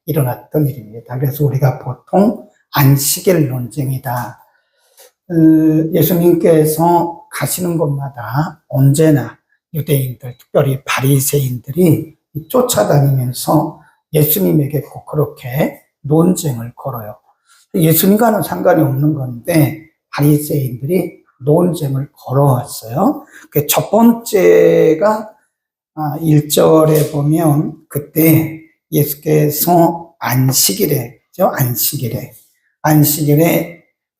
일어났던 일입니다. 그래서 우리가 보통 안식일 논쟁이다. 예수님께서 가시는 곳마다 언제나 유대인들, 특별히 바리새인들이 쫓아다니면서 예수님에게 꼭 그렇게 논쟁을 걸어요. 예수님과는 상관이 없는 건데 바리새인들이 논쟁을 걸어왔어요. 그 첫 번째가 1절에 보면 그때 예수께서 안식일에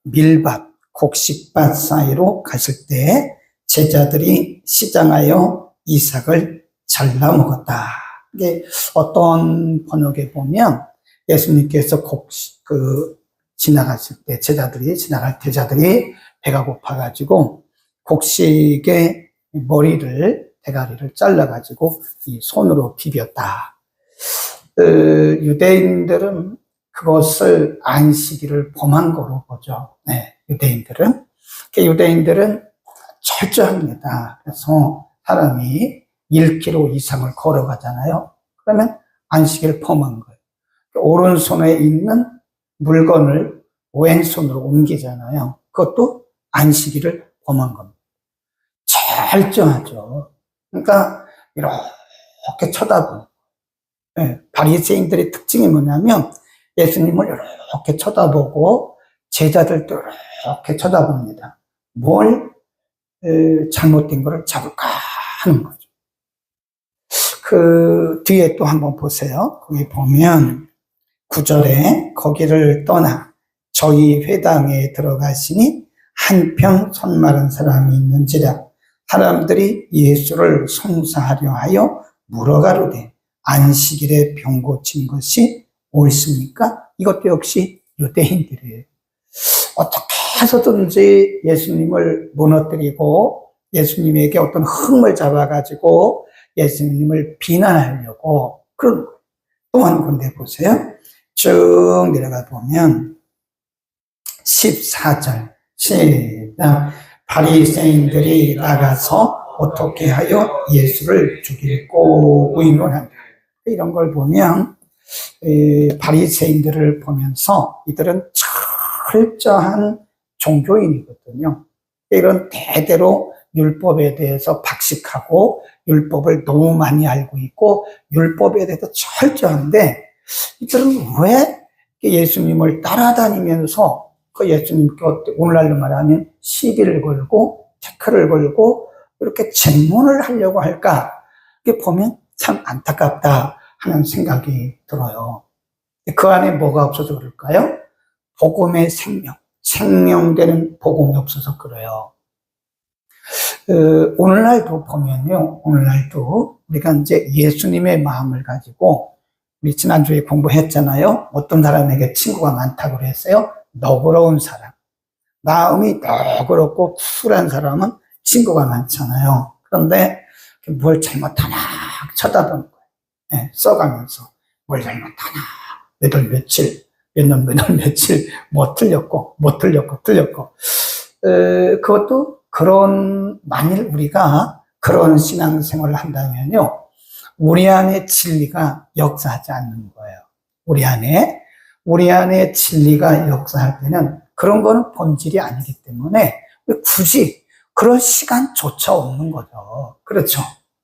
밀밭, 곡식밭 사이로 갔을 때 제자들이 시장하여 이삭을 잘라 먹었다. 이게 어떤 번역에 보면 예수님께서 지나갔을 때 제자들이 배가 고파가지고 곡식의 대가리를 잘라가지고 이 손으로 비볐다. 유대인들은 그것을 안식일을 범한 거로 보죠. 네, 유대인들은 철저합니다. 그래서 사람이 1km 이상을 걸어가잖아요. 그러면 안식일을 범한 거예요. 오른손에 있는 물건을 왼손으로 옮기잖아요. 그것도 안식일을 범한 겁니다. 철저하죠. 그러니까 이렇게 쳐다보는 거예요. 바리새인들의 특징이 뭐냐면 예수님을 이렇게 쳐다보고 제자들도 이렇게 쳐다봅니다. 뭘 잘못된 거를 잡을까 하는 거죠. 그 뒤에 또 한번 보세요. 거기 보면 9절에 거기를 떠나 저희 회당에 들어가시니 한편 손마른 사람이 있는지라 사람들이 예수를 송사하려 하여 물어가로되 안식일에 병 고친 것이 옳습니까? 이것도 역시 유대인들이에요. 어떻게 해서든지 예수님을 무너뜨리고 예수님에게 어떤 흠을 잡아가지고 예수님을 비난하려고 그런 거예요. 또 한 군데 보세요. 쭉 내려가 보면 14절 시작. 바리새인들이 나가서 어떻게 하여 예수를 죽이고 의논한다. 이런 걸 보면 바리새인들을 보면서 이들은 철저한 종교인이거든요. 이런 대대로 율법에 대해서 박식하고 율법을 너무 많이 알고 있고 율법에 대해서 철저한데 이들은 왜 예수님을 따라다니면서 그 예수님께 오늘날로 말하면 시비를 걸고 태클을 걸고 이렇게 질문을 하려고 할까? 이게 보면 참 안타깝다 하는 생각이 들어요. 그 안에 뭐가 없어서 그럴까요? 복음의 생명되는 복음이 없어서 그래요. 오늘날도 보면요, 오늘날도 우리가 이제 예수님의 마음을 가지고 우리 지난주에 공부했잖아요. 어떤 사람에게 친구가 많다고 그랬어요? 너그러운 사람. 마음이 너그럽고 쿨한 사람은 친구가 많잖아요. 그런데 뭘 잘못하나 쳐다보는 거예요. 네, 써가면서 뭘 잘못하나 몇 월 며칠 뭐 틀렸고 그것도 만일 우리가 그런 신앙생활을 한다면요, 우리 안에 진리가 역사하지 않는 거예요. 우리 안에 진리가 역사할 때는 그런 거는 본질이 아니기 때문에 굳이 그럴 시간조차 없는 거죠. 그렇죠?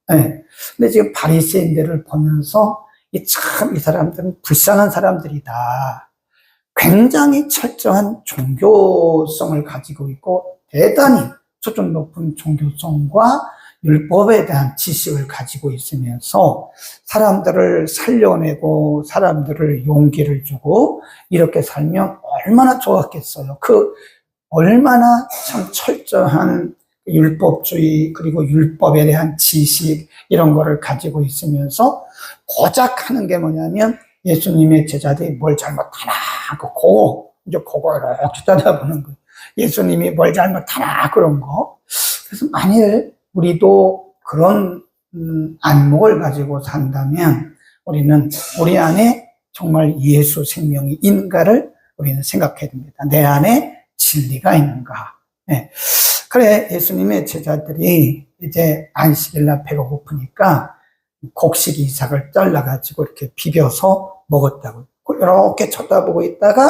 네. 근데 지금 바리새인들을 보면서 이 사람들은 불쌍한 사람들이다. 굉장히 철저한 종교성을 가지고 있고 대단히 수준 높은 종교성과 율법에 대한 지식을 가지고 있으면서 사람들을 살려내고 사람들을 용기를 주고 이렇게 살면 얼마나 좋았겠어요. 얼마나 참 철저한 율법주의 그리고 율법에 대한 지식 이런 거를 가지고 있으면서 고작 하는 게 뭐냐면 예수님의 제자들이 뭘 잘못하나 그거 이렇게 쳐다보는 거예요. 예수님이 뭘 잘못하나 그런 거. 그래서 만일 우리도 그런 안목을 가지고 산다면 우리는 우리 안에 정말 예수 생명이 있는가를 우리는 생각해야 됩니다. 내 안에 진리가 있는가. 네. 그래 예수님의 제자들이 이제 안식일날 배가 고프니까 곡식 이삭을 잘라가지고 이렇게 비벼서 먹었다고. 이렇게 쳐다보고 있다가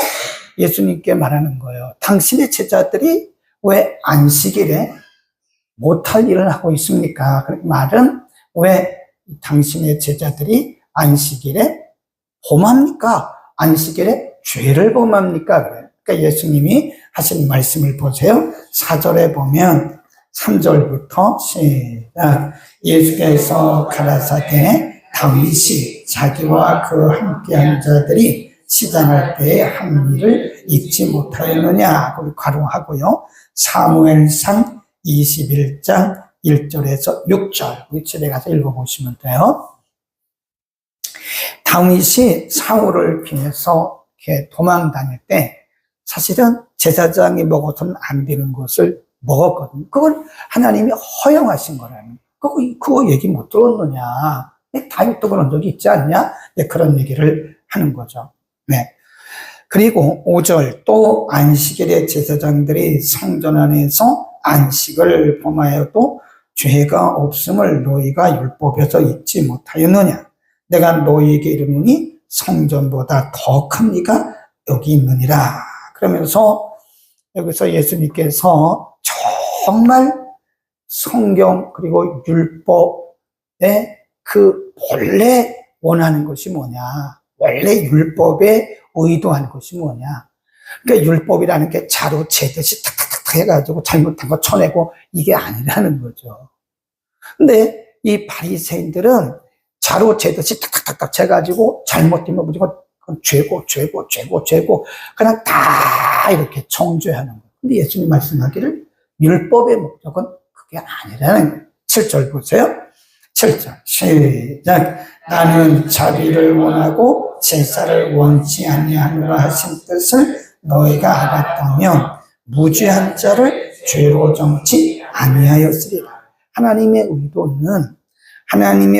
예수님께 말하는 거예요. 당신의 제자들이 왜 안식일에 못할 일을 하고 있습니까? 그 말은 왜 당신의 제자들이 안식일에 범합니까? 안식일에 죄를 범합니까? 그래요. 그러니까 예수님이 하신 말씀을 보세요. 4절에 보면 3절부터 시작. 예수께서 가라사대 다윗이 자기와 그 함께한 자들이 시장할 때에 한 일을 잊지 못하였느냐 괄호하고요. 사무엘상 21장 1절에서 6절 우리 집에 가서 읽어보시면 돼요. 다윗이 사울을 피해서 이렇게 도망 다닐 때 사실은 제사장이 먹어서는 안 되는 것을 먹었거든요. 그걸 하나님이 허용하신 거라는 거예요. 그거 얘기 못 들었느냐? 다윗도 그런 적이 있지 않냐? 네, 그런 얘기를 하는 거죠. 네. 그리고 5절 또 안식일에 제사장들이 성전 안에서 안식을 범하여도 죄가 없음을 너희가 율법에서 잊지 못하였느냐? 내가 너희에게 이르노니 성전보다 더 큰 이가 여기 있느니라. 그러면서 여기서 예수님께서 정말 성경 그리고 율법의 그 본래 원하는 것이 뭐냐? 원래 율법에 의도한 것이 뭐냐? 그러니까 율법이라는 게 자로 재듯이 탁탁탁 해가지고 잘못한 거 쳐내고 이게 아니라는 거죠. 근데 이 바리새인들은 자로 재듯이 탁탁탁 재가지고 잘못되면 무조건 죄고 그냥 다 이렇게 정죄하는 거예요. 근데 예수님 말씀하기를 율법의 목적은 그게 아니라는 거예요. 7절 보세요. 7절 시작. 나는 자비를 원하고 제사를 원치 아니하노라 하신 뜻을 너희가 알았다면 무죄한 자를 죄로 정치 아니하였으리라. 하나님의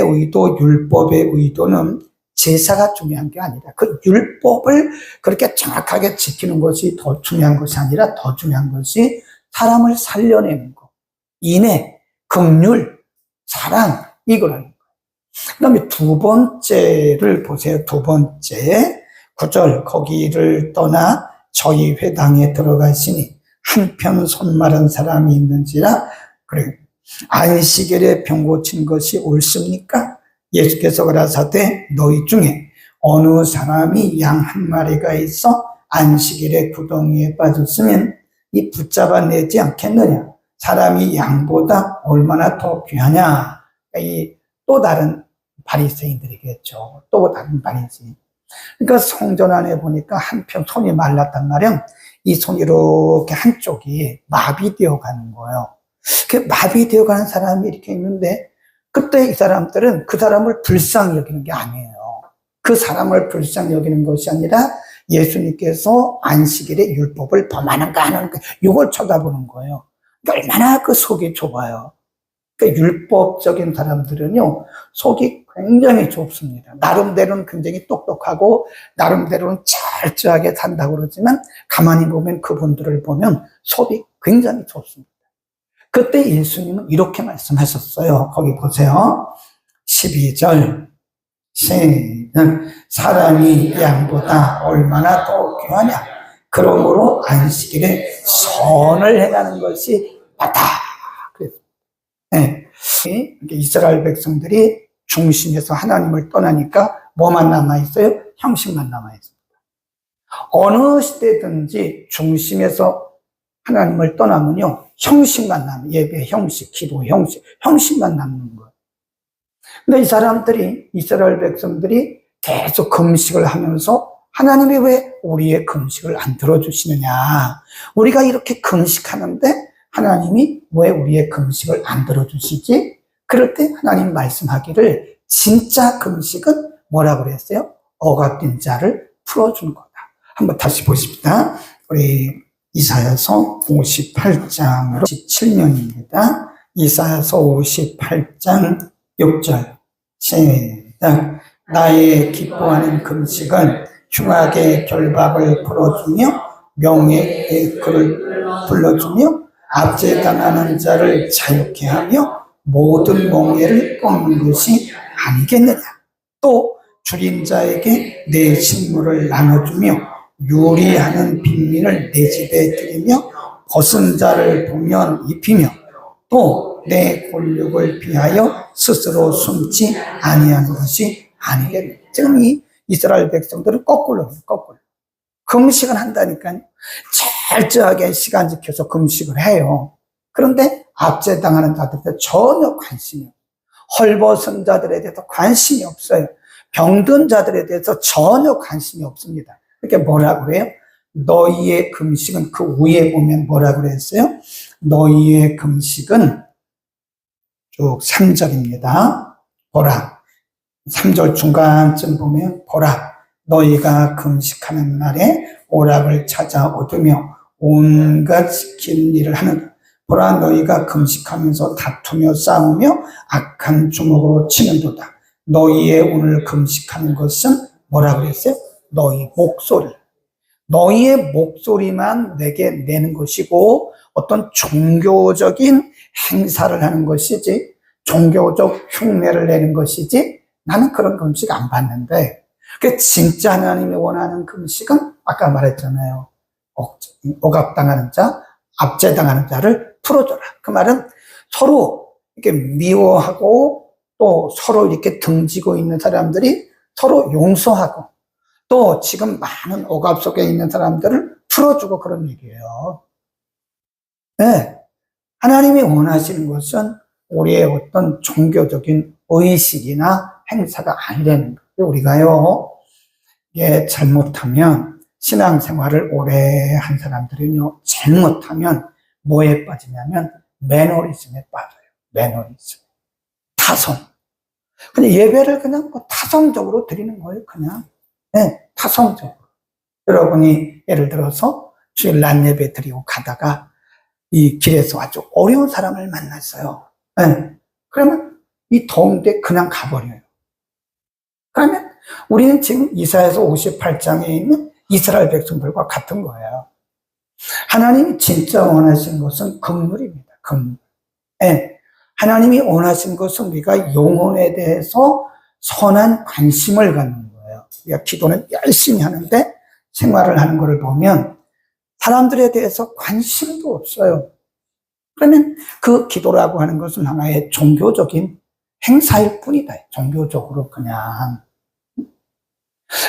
의도, 율법의 의도는 제사가 중요한 게 아니라 그 율법을 그렇게 정확하게 지키는 것이 더 중요한 것이 아니라 더 중요한 것이 사람을 살려내는 것. 인애, 긍휼, 사랑 이거라는 거예요. 그 다음에 두 번째를 보세요. 두 번째 9절 거기를 떠나 저희 회당에 들어가시니 한편 손 마른 사람이 있는지라 그래 안식일에 병 고친 것이 옳습니까? 예수께서 가라사대 너희 중에 어느 사람이 양 한 마리가 있어 안식일에 구덩이에 빠졌으면 이 붙잡아내지 않겠느냐? 사람이 양보다 얼마나 더 귀하냐? 이 또 다른 바리새인들이겠죠. 또 다른 바리새인. 그러니까 성전 안에 보니까 한편 손이 말랐단 말이야. 이 손이 이렇게 한쪽이 마비되어 가는 거예요. 그 마비되어 가는 사람이 이렇게 있는데 그때 이 사람들은 그 사람을 불쌍히 여기는 게 아니에요. 그 사람을 불쌍히 여기는 것이 아니라 예수님께서 안식일에 율법을 범하는가 하는 이걸 쳐다보는 거예요. 그러니까 얼마나 그 속이 좁아요. 그러니까 율법적인 사람들은요, 속이 굉장히 좁습니다. 나름대로는 굉장히 똑똑하고, 나름대로는 철저하게 산다고 그러지만, 가만히 보면 그분들을 보면 속이 굉장히 좁습니다. 그때 예수님은 이렇게 말씀하셨어요. 거기 보세요. 12절. 사람이 양보다 얼마나 더 귀하냐. 그러므로 안식일에 선을 행하는 것이 맞다. 네. 이스라엘 백성들이 중심에서 하나님을 떠나니까 뭐만 남아있어요? 형식만 남아있습니다. 어느 시대든지 중심에서 하나님을 떠나면요, 형식만 남아요. 예배 형식, 기도 형식, 형식만 남는 거예요. 근데 이 사람들이, 이스라엘 백성들이 계속 금식을 하면서 하나님이 왜 우리의 금식을 안 들어주시느냐. 우리가 이렇게 금식하는데 하나님이 왜 우리의 금식을 안 들어주시지? 그럴 때 하나님 말씀하기를 진짜 금식은 뭐라고 그랬어요? 억압된 자를 풀어주는 거다. 한번 다시 보십시다. 우리 이사야서 58장으로 17년입니다. 이사야서 58장 6절 시작. 나의 기뻐하는 금식은 흉악의 결박을 풀어주며 명예의 글을 불러주며 압제당하는 자를 자유케 하며 모든 멍에를 꺾는 것이 아니겠느냐. 또 줄인 자에게 내 식물을 나눠주며 요리하는 빈민을 내 집에 들이며 벗은 자를 보면 입히며 또 내 권력을 비하여 스스로 숨지 아니한 것이 아니겠네. 지금 이 이스라엘 백성들은 거꾸로 금식을 한다니까요. 철저하게 시간 지켜서 금식을 해요. 그런데 압제당하는 자들한테 전혀 관심이 없어요. 헐벗은 자들에 대해서 관심이 없어요. 병든 자들에 대해서 전혀 관심이 없습니다. 그렇게 뭐라고 그래요? 너희의 금식은, 그 위에 보면 뭐라고 그랬어요? 너희의 금식은 쭉 3절입니다. 보라. 3절 중간쯤 보면 보라. 너희가 금식하는 날에 오락을 찾아 얻으며 온갖 시킨 일을 하는 보라. 너희가 금식하면서 다투며 싸우며 악한 주먹으로 치는도다. 너희의 오늘 금식하는 것은 뭐라고 그랬어요? 너희 목소리. 너희의 목소리만 내게 내는 것이고 어떤 종교적인 행사를 하는 것이지, 종교적 흉내를 내는 것이지, 나는 그런 금식 안 받는데, 그 진짜 하나님이 원하는 금식은 아까 말했잖아요. 억압당하는 자, 압제당하는 자를 풀어줘라. 그 말은 서로 이렇게 미워하고 또 서로 이렇게 등지고 있는 사람들이 서로 용서하고 또 지금 많은 억압 속에 있는 사람들을 풀어주고 그런 얘기예요. 네. 하나님이 원하시는 것은 우리의 어떤 종교적인 의식이나 행사가 아니라는 거예요. 우리가요, 예, 잘못하면, 신앙생활을 오래 한 사람들은요, 잘못하면 뭐에 빠지냐면 매너리즘에 빠져요. 매너리즘. 타성. 그냥 예배를 그냥 뭐 타성적으로 드리는 거예요, 그냥. 네, 타성적으로. 여러분이 예를 들어서 주일 낮 예배 드리고 가다가 이 길에서 아주 어려운 사람을 만났어요. 네. 그러면 이 더운데 그냥 가버려요. 그러면 우리는 지금 이사야서 58장에 있는 이스라엘 백성들과 같은 거예요. 하나님이 진짜 원하신 것은 긍휼입니다. 긍휼. 네. 하나님이 원하신 것은 우리가 영혼에 대해서 선한 관심을 갖는 거예요. 우리가 기도는 열심히 하는데 생활을 하는 것을 보면 사람들에 대해서 관심도 없어요. 그러면 그 기도라고 하는 것은 하나의 종교적인 행사일 뿐이다. 종교적으로 그냥.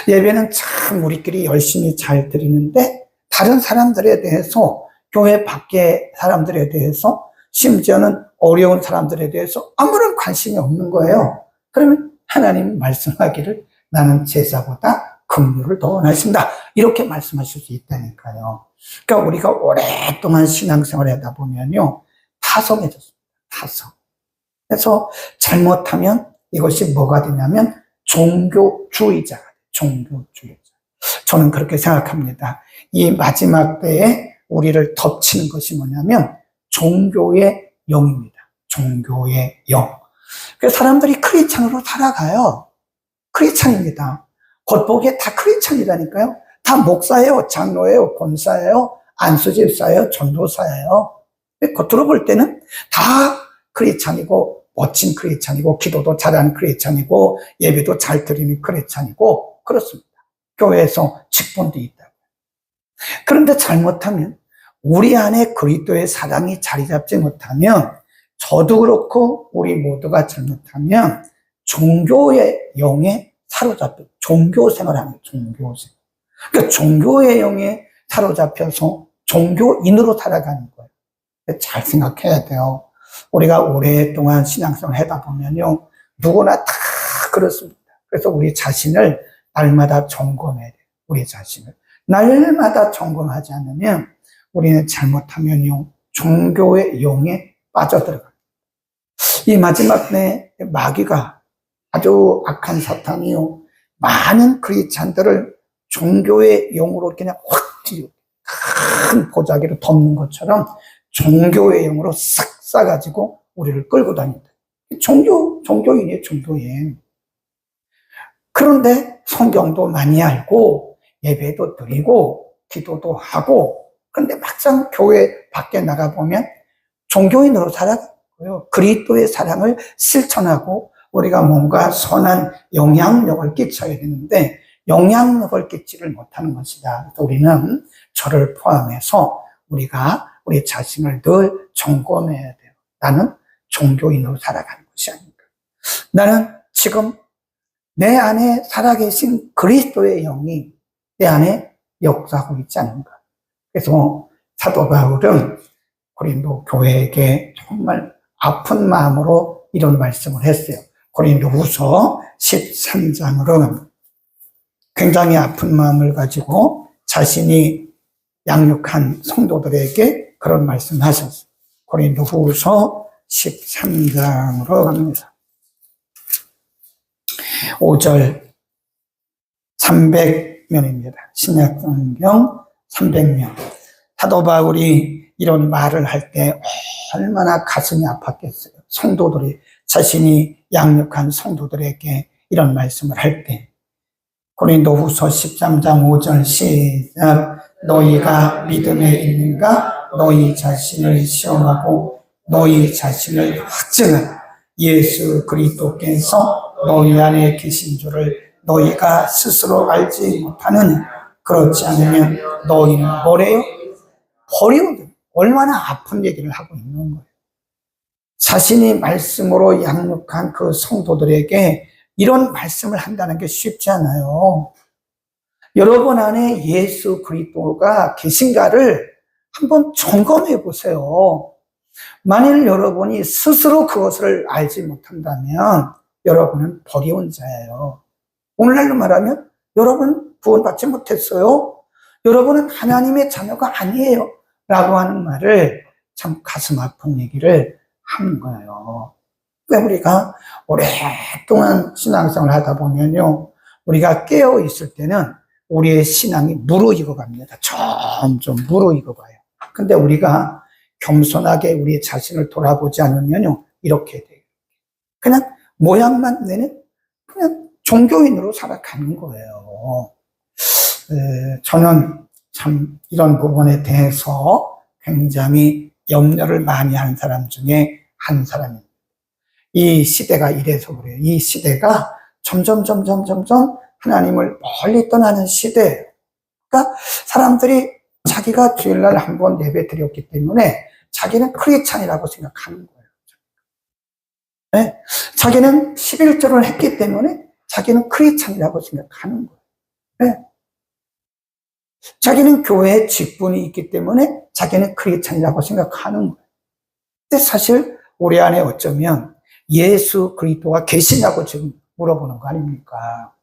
예배는 참 우리끼리 열심히 잘 드리는데 다른 사람들에 대해서, 교회 밖의 사람들에 대해서, 심지어는 어려운 사람들에 대해서 아무런 관심이 없는 거예요. 그러면 하나님 말씀하기를 나는 제사보다 긍휼을 더 원하신다. 이렇게 말씀하실 수 있다니까요. 그러니까 우리가 오랫동안 신앙생활을 하다 보면요, 타성해졌습니다. 타성. 그래서 잘못하면 이것이 뭐가 되냐면 종교주의자가 돼요. 종교주의자. 저는 그렇게 생각합니다. 이 마지막 때에 우리를 덮치는 것이 뭐냐면 종교의 영입니다. 종교의 영. 그래서 사람들이 크리스찬으로 살아가요. 크리스찬입니다. 겉보기에 다 크리스찬이라니까요. 다 목사예요, 장로예요, 권사예요, 안수집사예요, 전도사예요. 겉으로 볼 때는 다 크리스찬이고, 멋진 크리스찬이고, 기도도 잘하는 크리스찬이고, 예배도 잘 드리는 크리스찬이고, 그렇습니다. 교회에서 직분도 있다고. 그런데 잘못하면 우리 안에 그리스도의 사랑이 자리 잡지 못하면, 저도 그렇고 우리 모두가 잘못하면 종교의 영에 사로잡혀 종교 생활하는 거예요. 종교생활. 그러니까 종교의 영에 사로잡혀서 종교인으로 살아가는 거예요. 잘 생각해야 돼요. 우리가 오랫동안 신앙생활을 하다 보면요, 누구나 다 그렇습니다. 그래서 우리 자신을 날마다 점검해야 돼요. 우리 자신을 날마다 점검하지 않으면 우리는 잘못하면요, 종교의 영에 빠져들어가요. 이 마지막 때 마귀가, 아주 악한 사탄이요, 많은 크리스찬들을 종교의 영으로 그냥 확 찌르고 큰 보자기로 덮는 것처럼 종교의 영으로 싹 싸가지고 우리를 끌고 다닌다. 종교인이에요, 종교인. 그런데 성경도 많이 알고 예배도 드리고 기도도 하고, 그런데 막상 교회 밖에 나가보면 종교인으로 살아가고요, 그리스도의 사랑을 실천하고 우리가 뭔가 선한 영향력을 끼쳐야 되는데 영향력을 끼치를 못하는 것이다. 그래서 우리는 저를 포함해서 우리가 우리 자신을 늘 점검해야 돼요. 나는 종교인으로 살아가는 것이 아닌가. 나는 지금 내 안에 살아계신 그리스도의 영이 내 안에 역사하고 있지 않는가. 그래서 사도 바울은 고린도 교회에게 정말 아픈 마음으로 이런 말씀을 했어요. 고린도후서 13장으로 굉장히 아픈 마음을 가지고 자신이 양육한 성도들에게 그런 말씀을 하셨어요. 고린도후서 13장으로 갑니다. 5절 300면입니다. 신약성경 300면. 사도 바울이 이런 말을 할 때 얼마나 가슴이 아팠겠어요. 성도들이 자신이 양육한 성도들에게 이런 말씀을 할 때 고린도후서 13장 5절 시작. 너희가 믿음에 있는가? 너희 자신을 시험하고 너희 자신을 확증하라. 예수 그리스도께서 너희 안에 계신 줄을 너희가 스스로 알지 못하느냐? 그렇지 않으면 너희는 뭐래요? 버리거든. 얼마나 아픈 얘기를 하고 있는 거예요. 자신이 말씀으로 양육한 그 성도들에게 이런 말씀을 한다는 게 쉽지 않아요. 여러분 안에 예수 그리스도가 계신가를 한번 점검해 보세요. 만일 여러분이 스스로 그것을 알지 못한다면 여러분은 버리운 자예요. 오늘날로 말하면 여러분 구원받지 못했어요. 여러분은 하나님의 자녀가 아니에요. 라고 하는 말을 참 가슴 아픈 얘기를 하는 거예요. 그러니까 우리가 오랫동안 신앙생활을 하다 보면요, 우리가 깨어 있을 때는 우리의 신앙이 무르익어 갑니다. 점점 무르익어 가요. 근데 우리가 겸손하게 우리 자신을 돌아보지 않으면요, 이렇게 돼요. 그냥 모양만 내는 그냥 종교인으로 살아가는 거예요. 저는 참 이런 부분에 대해서 굉장히 염려를 많이 하는 사람 중에 한 사람입니다. 이 시대가 이래서 그래요. 이 시대가 점점 하나님을 멀리 떠나는 시대예요. 그러니까 사람들이 자기가 주일날 한번 예배 드렸기 때문에 자기는 크리스찬이라고 생각하는 거예요. 네? 자기는 11조를 했기 때문에 자기는 크리스찬이라고 생각하는 거예요. 네? 자기는 교회에 직분이 있기 때문에 자기는 크리스찬이라고 생각하는 거예요. 근데 사실 우리 안에 어쩌면 예수 그리스도가 계시냐고 지금 물어보는 거 아닙니까?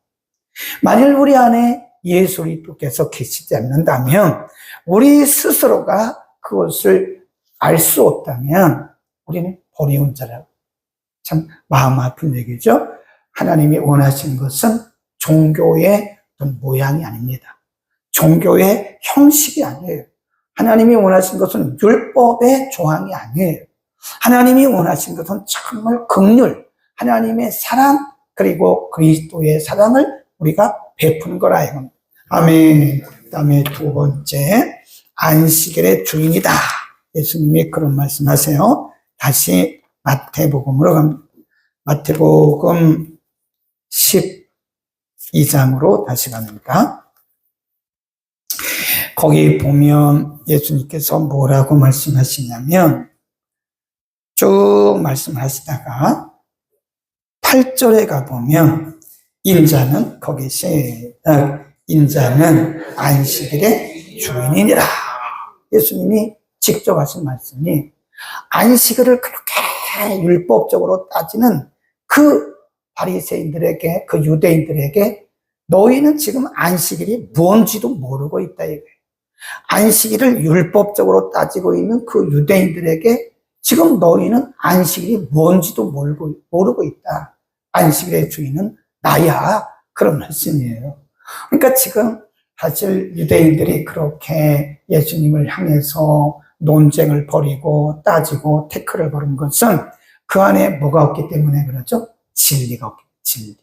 만일 우리 안에 예수 그리스도께서 계시지 않는다면, 우리 스스로가 그것을 알 수 없다면 우리는 버리운 자라고. 참 마음 아픈 얘기죠. 하나님이 원하신 것은 종교의 어떤 모양이 아닙니다. 종교의 형식이 아니에요. 하나님이 원하신 것은 율법의 조항이 아니에요. 하나님이 원하신 것은 정말 긍휼, 하나님의 사랑, 그리고 그리스도의 사랑을 우리가 베푸는 거라 이겁니다. 아멘. 그 다음에 두 번째, 안식일의 주인이다. 예수님이 그런 말씀하세요. 다시 마태복음으로 갑니다. 마태복음 12장으로 다시 갑니다. 거기 보면 예수님께서 뭐라고 말씀하시냐면 쭉 말씀하시다가 8절에 가보면 인자는 거기 시작, 인자는 안식일의 주인이니라. 예수님이 직접 하신 말씀이 안식일을 그렇게 율법적으로 따지는 그 바리새인들에게, 그 유대인들에게 너희는 지금 안식일이 뭔지도 모르고 있다 이거예요. 안식일을 율법적으로 따지고 있는 그 유대인들에게 지금 너희는 안식일이 뭔지도 모르고 있다. 안식일의 주인은 나야. 그런 말씀이에요. 그러니까 지금 사실 유대인들이 그렇게 예수님을 향해서 논쟁을 벌이고 따지고 태클을 걸은 것은 그 안에 뭐가 없기 때문에 그러죠? 진리가 없기 때문에. 진리.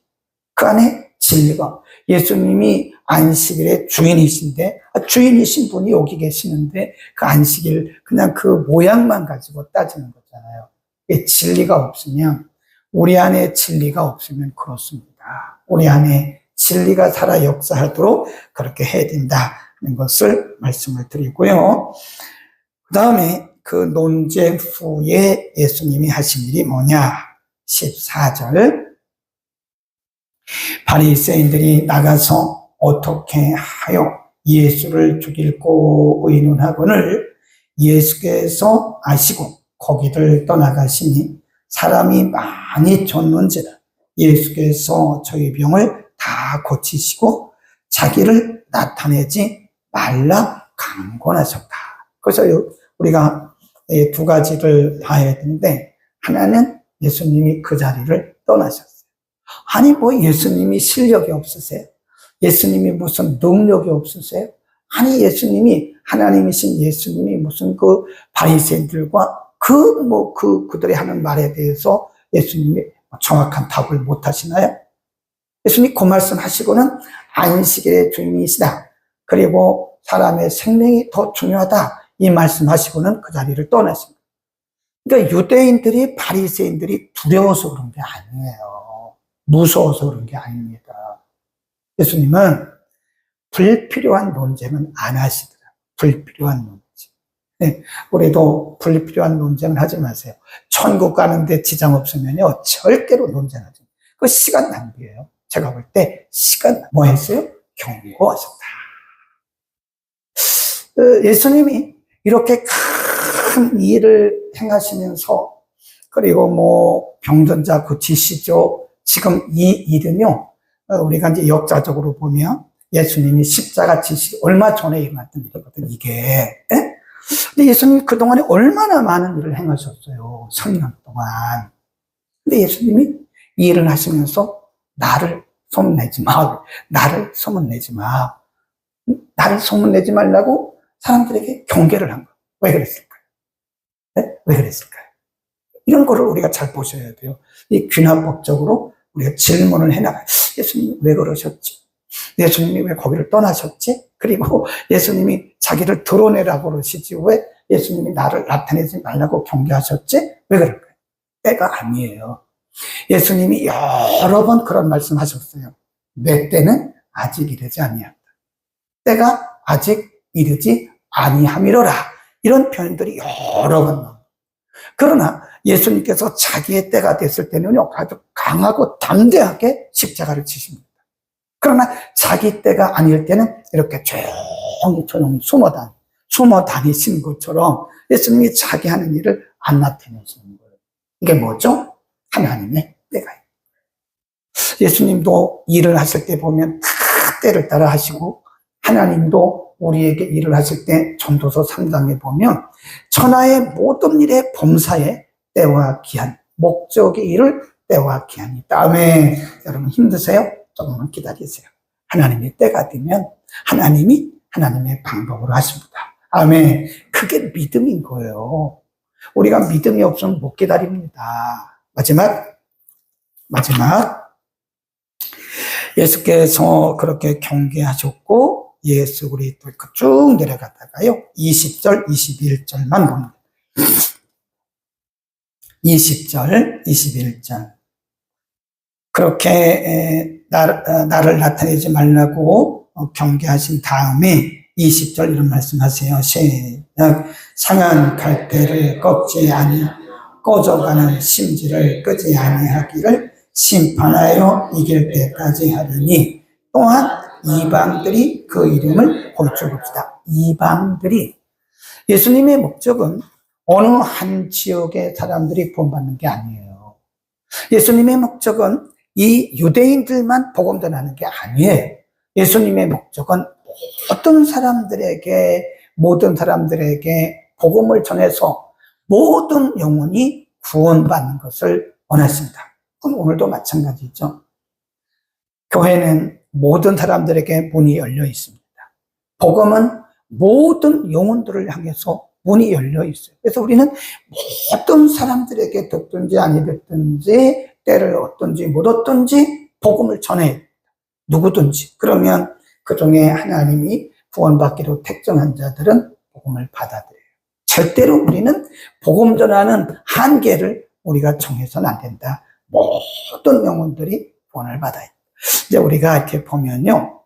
그 안에 진리가. 예수님이 안식일의 주인이신데, 주인이신 분이 여기 계시는데 그 안식일 그냥 그 모양만 가지고 따지는 거잖아요. 진리가 없으면 우리 안에 진리가 없으면 그렇습니다. 우리 안에 진리가 살아 역사하도록 그렇게 해야 된다는 것을 말씀을 드리고요. 그 다음에 그 논쟁 후에 예수님이 하신 일이 뭐냐? 14절. 바리새인들이 나가서 어떻게 하여 예수를 죽이고 의논하거늘 예수께서 아시고 거기를 떠나가시니 사람이 많이 줬는지라 예수께서 저희 병을 다 고치시고 자기를 나타내지 말라 강권하셨다. 그래서 우리가 두 가지를 봐야 되는데, 하나는 예수님이 그 자리를 떠나셨어요. 아니 뭐 예수님이 실력이 없으세요? 예수님이 무슨 능력이 없으세요? 아니 예수님이, 하나님이신 예수님이 무슨 그 바리새인들과 그들이 하는 말에 대해서 예수님이 정확한 답을 못 하시나요? 예수님이 그 말씀 하시고는 안식일의 주인이시다, 그리고 사람의 생명이 더 중요하다, 이 말씀 하시고는 그 자리를 떠나십니다. 그러니까 유대인들이, 바리새인들이 두려워서 그런 게 아니에요. 무서워서 그런 게 아닙니다. 예수님은 불필요한 논쟁은 안 하시더라고요. 불필요한 논쟁. 네, 우리도 불필요한 논쟁을 하지 마세요. 천국 가는데 지장 없으면요, 절대로 논쟁하지 마세요. 그 시간 낭비예요. 제가 볼 때 시간, 뭐 했어요? 경고하셨다. 예수님이 이렇게 큰 일을 행하시면서, 그리고 뭐 병든자 고치시죠. 지금 이 일은요, 우리가 이제 역사적으로 보면 예수님이 십자가 지시기 얼마 전에 일어났던 일이거든, 이게. 예? 근데 예수님이 그동안에 얼마나 많은 일을 행하셨어요. 3년 동안. 근데 예수님이 이 일을 하시면서 나를 소문내지 마. 나를 소문내지 마. 나를 소문내지 말라고 사람들에게 경계를 한 거예요. 왜 그랬을까요? 네? 왜 그랬을까요? 이런 거를 우리가 잘 보셔야 돼요. 이 귀납법적으로 우리가 질문을 해나가요. 예수님이 왜 그러셨지? 예수님이 왜 거기를 떠나셨지? 그리고 예수님이 자기를 드러내라고 그러시지 왜 예수님이 나를 나타내지 말라고 경계하셨지? 왜 그럴까요? 때가 아니에요. 예수님이 여러 번 그런 말씀 하셨어요. 내 때는 아직 이르지 아니하다. 때가 아직 이르지 아니함이로라. 이런 표현들이 여러 번 나옵니다. 그러나 예수님께서 자기의 때가 됐을 때는요, 아주 강하고 담대하게 십자가를 지십니다. 그러나 자기 때가 아닐 때는 이렇게 조용히 숨어 다니시는 것처럼 예수님이 자기 하는 일을 안 나타내시는 거예요. 이게 뭐죠? 하나님의 때가 있어요. 예수님도 일을 하실 때 보면 다 때를 따라 하시고, 하나님도 우리에게 일을 하실 때 전도서 3장에 보면 천하의 모든 일의 범사에 때와 기한, 목적의 일을 때와 기한이 있다. 아멘. 여러분 힘드세요? 조금만 기다리세요. 하나님의 때가 되면 하나님이 하나님의 방법으로 하십니다. 아멘. 그게 믿음인 거예요. 우리가 믿음이 없으면 못 기다립니다. 마지막 예수께서 그렇게 경계하셨고, 예수 그리스도 쭉 내려갔다가요, 20절, 21절만 봅니다. 20절, 21절. 그렇게 나를 나타내지 말라고 경계하신 다음에 20절 이런 말씀하세요. 시작. 상한 갈대를 꺾지 아니 꺼져가는 심지를 끄지 아니하기를 심판하여 이길 때까지 하리니, 또한 이방들이 그 이름을 볼 줄 없다. 이방들이, 예수님의 목적은 어느 한 지역의 사람들이 구원받는 게 아니에요. 예수님의 목적은 이 유대인들만 복음 전하는 게 아니에요. 예수님의 목적은 모든 사람들에게 복음을 전해서 모든 영혼이 구원받는 것을 원하십니다. 그럼 오늘도 마찬가지죠. 교회는 모든 사람들에게 문이 열려 있습니다. 복음은 모든 영혼들을 향해서 문이 열려 있어요. 그래서 우리는 모든 사람들에게 듣든지 아니 듣든지, 때를 얻든지 못 얻든지 복음을 전해야 됩니다. 누구든지. 그러면 그 중에 하나님이 구원받기로 택정한 자들은 복음을 받아들여요. 절대로 우리는 복음 전하는 한계를 우리가 정해서는 안 된다. 모든 영혼들이 구원을 받아요. 이제 우리가 이렇게 보면요,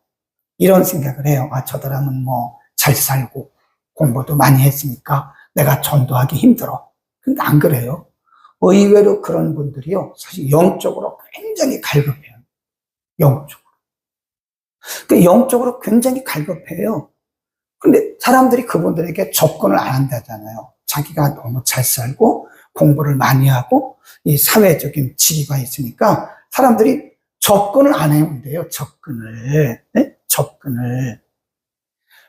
이런 생각을 해요. 아, 저 사람은 뭐 잘 살고 공부도 많이 했으니까 내가 전도하기 힘들어. 근데 안 그래요. 의외로 그런 분들이요, 사실 영적으로 굉장히 갈급해요. 영적으로. 그 영적으로 굉장히 갈급해요. 근데 사람들이 그분들에게 접근을 안 한다잖아요. 자기가 너무 잘 살고 공부를 많이 하고 이 사회적인 지위가 있으니까 사람들이 접근을 안 해온대요. 접근을. 네? 접근을.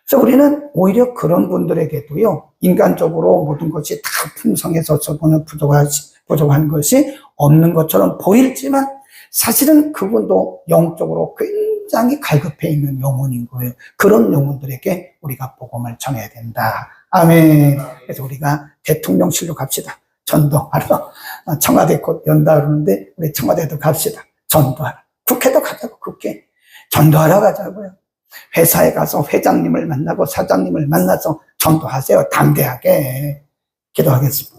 그래서 우리는 오히려 그런 분들에게도요, 인간적으로 모든 것이 다 풍성해서 저분은 부족한 것이 없는 것처럼 보일지만 사실은 그분도 영적으로 굉장히 갈급해 있는 영혼인 거예요. 그런 영혼들에게 우리가 복음을 전해야 된다. 아멘. 그래서 우리가 대통령실로 갑시다. 전도하러. 청와대 곧 연다 그러는데 우리 청와대도 갑시다. 전도하러. 국회도 가자고, 국회. 전도하러 가자고요. 회사에 가서 회장님을 만나고 사장님을 만나서 전도하세요. 담대하게. 기도하겠습니다.